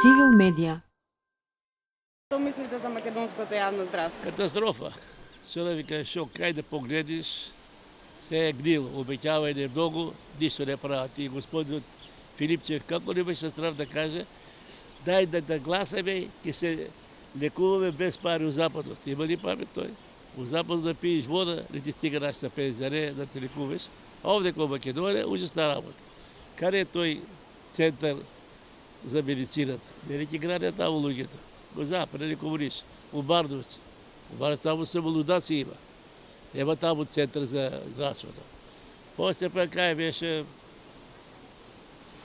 Цивил медија. Што мислите за македонското јавно здравство? Катастрофа. Човек е шок, кај да погледиш, се е гнил, обеќавање многу, ништо не прават. И господин Филипчев, како не беше страв да каже, дај да гласаме, ќе се лекуваме без пари у Западот. Има ли памет тој? У Западот да пиеш вода, не ти стига нашата пензија, не да те лекуваш. А овде кога Македонија, ужасна работа. Каде е тој центар за медицината? Не ќе градат таму луѓето. Го Запад, не комуниш. У Бардовци. У Бардовци таму само лудаци има. Нема таму центар за здравството. После па кај беше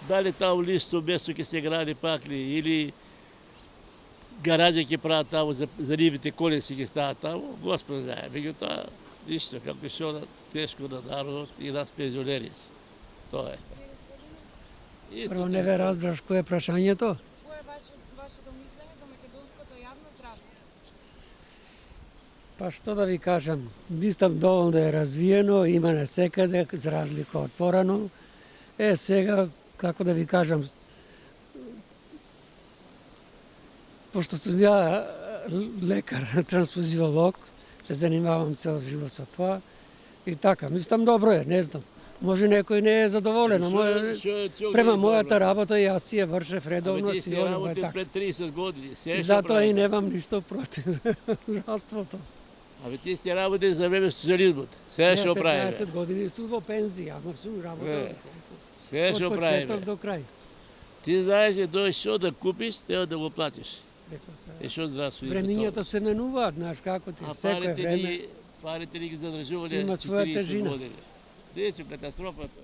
дали таму листо место ќе се гради пак ли, или гаража ќе прават таму за нивите колеси ќе стават таму, Господ знае. Меѓутоа, ништо, како што тешко на народот и нас пензионерите. Тоа е. Прво не ве разбраш кој е прашањето? Кое е вашето мислење за македонското јавно здравство? Па што да ви кажам, мислам доволно да е развиено, има на секаде, за разлика од порано. Сега, како да ви кажам, пошто сум ја лекар, трансфузиолог, се занимавам цел живот со тоа и така, мислам добро е, не знам. Може некој не е задоволен, према мојата работа јас си ја вршев редовно, Ти си си одам работил така. пред 30 години. И затоа и немам ништо против здравството. Абе ти си работил за време социализмот. Сега што прави? 15 години сум во пензија, ама сум работел Сега од што прави? почеток до крај. Ти знаеш дека тоа што да купиш, треба да го платиш. Е што здравство? Времињата се менуваат, знаеш како ти, А секој време. парите ни ги задржувале Си има своја 40 тежина. години. Дечо, катастрофата.